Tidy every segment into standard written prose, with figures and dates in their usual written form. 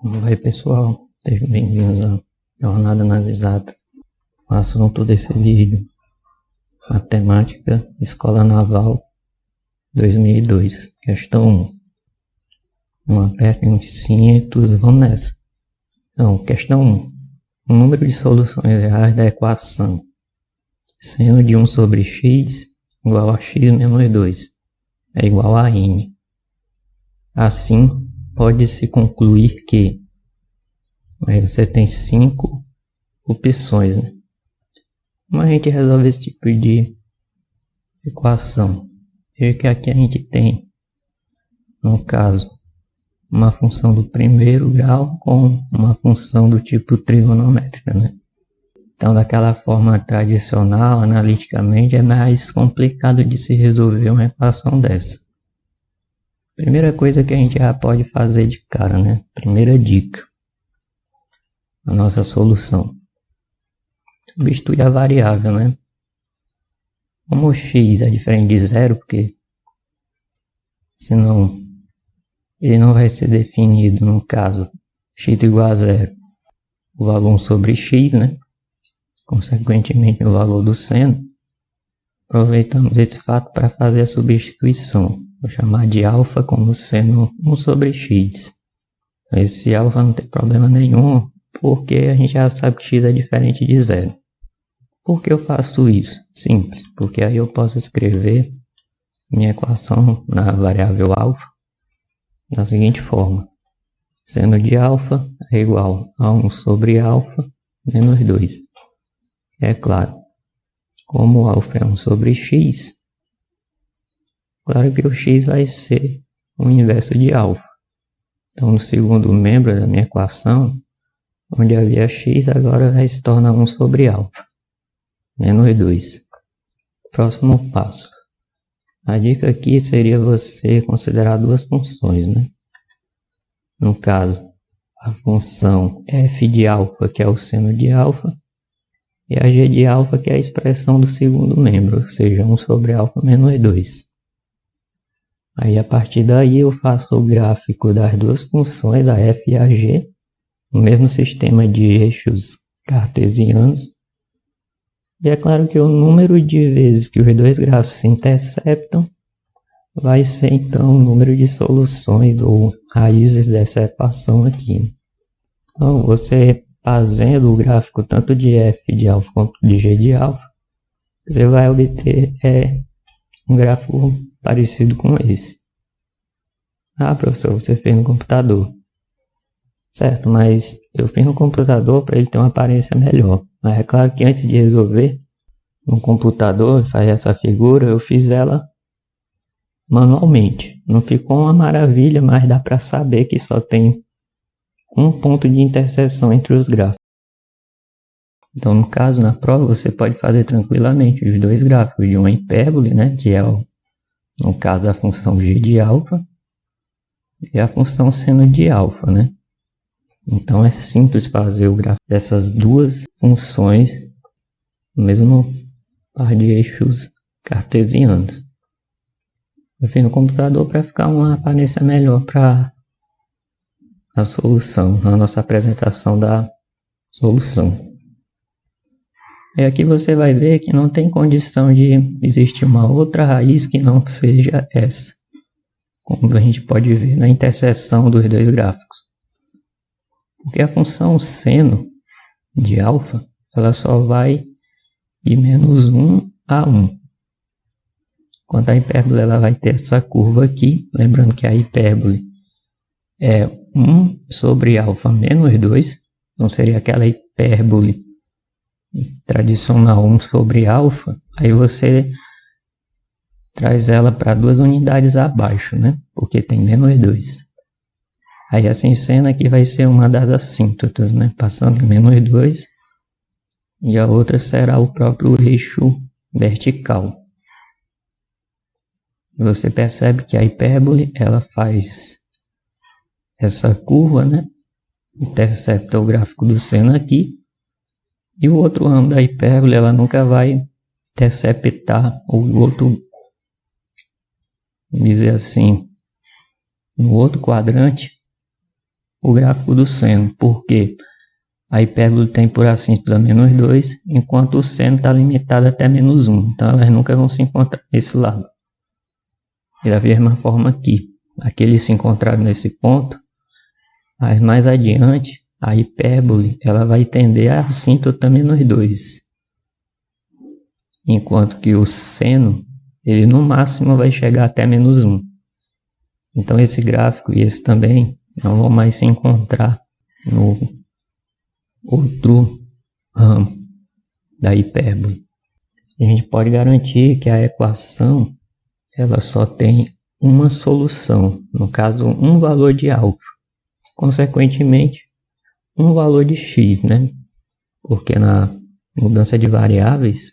Como vai, pessoal? Sejam bem-vindos à Jornada nas Exatas. O assunto desse vídeo: Matemática, Escola Naval 2002. Questão 1. Não apertem os cintos, vamos nessa. Então, questão 1. O número de soluções reais da equação seno de 1 sobre x igual a x menos 2 é igual a n. Assim, pode-se concluir que aí você tem 5 opções, né? Como a gente resolve esse tipo de equação? Veja que aqui a gente tem, no caso, uma função do primeiro grau com uma função do tipo trigonométrica, né? Então, daquela forma tradicional, analiticamente, é mais complicado de se resolver uma equação dessa. Primeira coisa que a gente já pode fazer de cara, né? Primeira dica: a nossa solução. Substituir a variável, né? Como o x é diferente de zero, porque senão ele não vai ser definido, no caso, x igual a zero, o valor 1 sobre x, né? Consequentemente, o valor do seno. Aproveitamos esse fato para fazer a substituição. Vou chamar de alfa como seno 1 sobre x. Esse alfa não tem problema nenhum, porque a gente já sabe que x é diferente de zero. Por que eu faço isso? Simples, porque aí eu posso escrever minha equação na variável alfa da seguinte forma: seno de alfa é igual a 1 sobre alfa menos 2. É claro, como alfa é 1 sobre x, claro que o x vai ser o inverso de alfa. Então, no segundo membro da minha equação, onde havia x, agora vai se tornar 1 sobre alfa menos 2. Próximo passo. A dica aqui seria você considerar duas funções, né? No caso, a função f de alfa, que é o seno de alfa, e a g de alfa, que é a expressão do segundo membro, ou seja, 1 sobre alfa menos 2. Aí, a partir daí, eu faço o gráfico das duas funções, a f e a g, no mesmo sistema de eixos cartesianos. E é claro que o número de vezes que os dois gráficos se interceptam vai ser, então, o número de soluções ou raízes dessa equação aqui. Então, você fazendo o gráfico tanto de f de alfa quanto de g de alfa, você vai obter um gráfico parecido com esse. Ah, professor, você fez no computador. Certo, mas eu fiz no computador para ele ter uma aparência melhor. Mas é claro que antes de resolver no computador, fazer essa figura, eu fiz ela manualmente. Não ficou uma maravilha, mas dá para saber que só tem um ponto de interseção entre os gráficos. Então, no caso, na prova, você pode fazer tranquilamente os dois gráficos de uma hipérbole, né, que é, no caso, a função g de alfa, e a função seno de alfa, né? Então, é simples fazer o gráfico dessas duas funções no mesmo par de eixos cartesianos. Eu fiz no computador para ficar uma aparência melhor para a solução, a nossa apresentação da solução. E aqui você vai ver que não tem condição de existir uma outra raiz que não seja essa, como a gente pode ver na interseção dos dois gráficos. Porque a função seno de alfa, ela só vai de menos 1 a 1. Enquanto a hipérbole ela vai ter essa curva aqui, lembrando que a hipérbole é 1 sobre alfa menos 2, então seria aquela hipérbole tradicional 1 sobre alfa, aí você traz ela para 2 unidades abaixo, né? Porque tem menos 2. Aí essa seno aqui vai ser uma das assíntotas, né? Passando em menos 2, e a outra será o próprio eixo vertical. Você percebe que a hipérbole ela faz essa curva, né? Intercepta o gráfico do seno aqui, e o outro ramo da hipérbole ela nunca vai interceptar o outro, vamos dizer assim, no outro quadrante, o gráfico do seno, porque a hipérbole tem por assíntota -2, enquanto o seno está limitado até -1, então elas nunca vão se encontrar nesse lado. E da mesma forma aqui eles se encontraram nesse ponto, mas mais adiante a hipérbole ela vai tender a assíntota -2, enquanto que o seno ele no máximo vai chegar até -1. Então esse gráfico e esse também não vão mais se encontrar no outro ramo da hipérbole. A gente pode garantir que a equação ela só tem uma solução, no caso um valor de alfa, consequentemente um valor de x, né? Porque na mudança de variáveis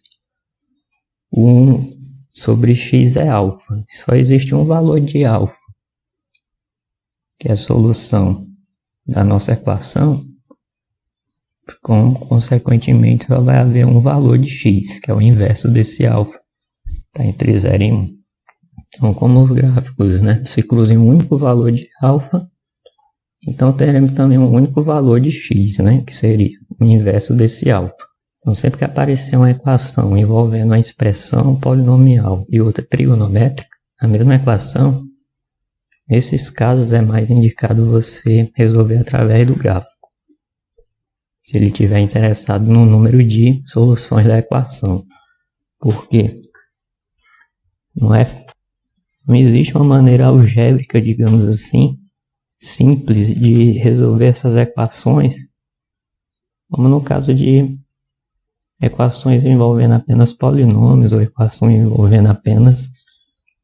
1 sobre x é alfa, só existe um valor de alfa, que é a solução da nossa equação, consequentemente só vai haver um valor de x, que é o inverso desse alfa, está entre 0 e 1. Então, como os gráficos, né, se cruzam um único valor de alfa, então teremos também um único valor de x, né, que seria o inverso desse alfa. Então, sempre que aparecer uma equação envolvendo uma expressão polinomial e outra trigonométrica, a mesma equação, nesses casos é mais indicado você resolver através do gráfico, se ele estiver interessado no número de soluções da equação. Porque não existe uma maneira algébrica, digamos assim, simples de resolver essas equações, como no caso de equações envolvendo apenas polinômios ou equações envolvendo apenas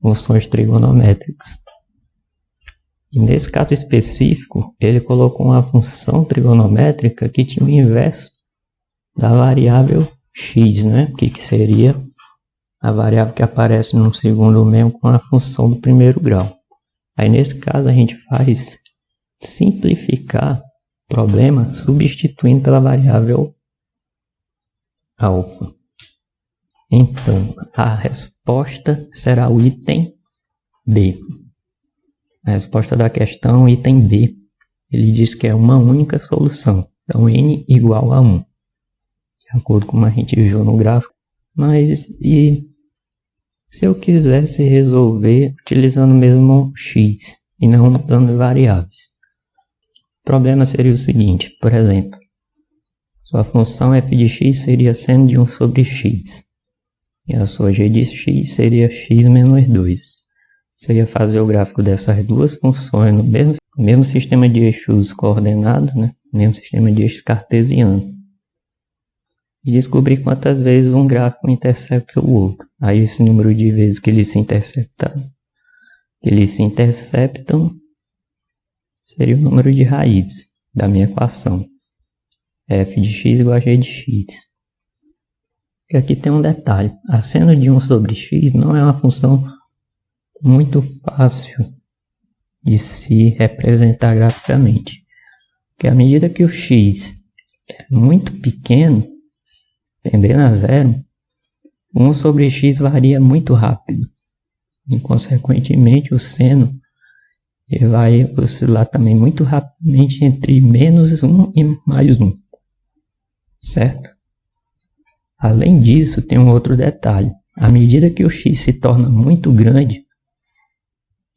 funções trigonométricas. E nesse caso específico, ele colocou uma função trigonométrica que tinha o inverso da variável x, né? Que seria a variável que aparece no segundo membro com a função do primeiro grau. Aí nesse caso a gente faz simplificar o problema substituindo pela variável alfa. Então a resposta será o item B. A resposta da questão, item B, ele diz que é uma única solução. Então, n igual a 1. De acordo com como a gente viu no gráfico. Mas, e se eu quisesse resolver utilizando mesmo x e não mudando variáveis? O problema seria o seguinte, por exemplo, sua função f de x seria seno de 1 sobre x. E a sua g de x seria x menos 2. Você ia fazer o gráfico dessas duas funções no mesmo sistema de eixos coordenados, né? Mesmo sistema de eixos cartesiano. E descobrir quantas vezes um gráfico intercepta o outro. Aí esse número de vezes que eles se interceptam seria o número de raízes da minha equação. F de x igual a g de x. E aqui tem um detalhe. A seno de 1 sobre x não é uma função muito fácil de se representar graficamente, porque à medida que o x é muito pequeno, tendendo a 0, 1 sobre x varia muito rápido, e consequentemente o seno ele vai oscilar também muito rapidamente entre menos 1 e mais 1, certo? Além disso, tem um outro detalhe. À medida que o x se torna muito grande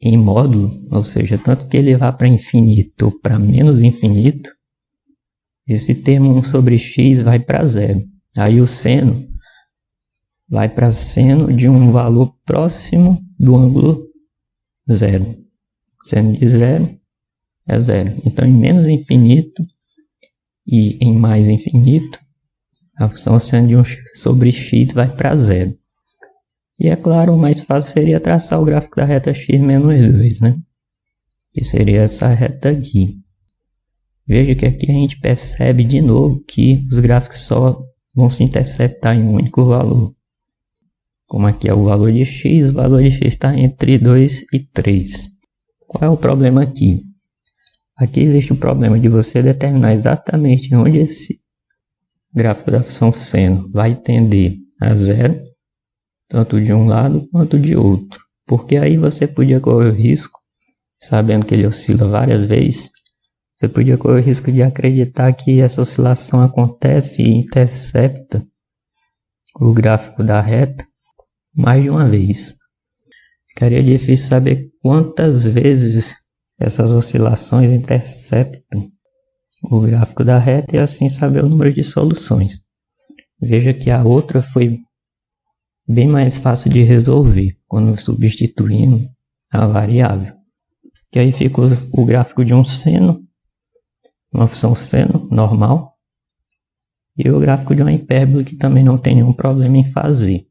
em módulo, ou seja, tanto que ele vá para infinito ou para menos infinito, esse termo 1 sobre x vai para 0. Aí o seno vai para seno de um valor próximo do ângulo 0. Seno de 0 é 0. Então, em menos infinito e em mais infinito, a função seno de 1 sobre x vai para 0. E é claro, o mais fácil seria traçar o gráfico da reta x menos 2, né? Que seria essa reta aqui. Veja que aqui a gente percebe de novo que os gráficos só vão se interceptar em um único valor. Como aqui é o valor de x está entre 2 e 3. Qual é o problema aqui? Aqui existe o problema de você determinar exatamente onde esse gráfico da função seno vai tender a 0, tanto de um lado quanto de outro, porque aí você podia correr o risco, sabendo que ele oscila várias vezes, você podia correr o risco de acreditar que essa oscilação acontece e intercepta o gráfico da reta mais de uma vez. Ficaria difícil saber quantas vezes essas oscilações interceptam o gráfico da reta e assim saber o número de soluções. Veja que a outra foi bem mais fácil de resolver quando substituímos a variável. Que aí fica o gráfico de um seno, uma função seno normal, e o gráfico de uma hipérbole que também não tem nenhum problema em fazer.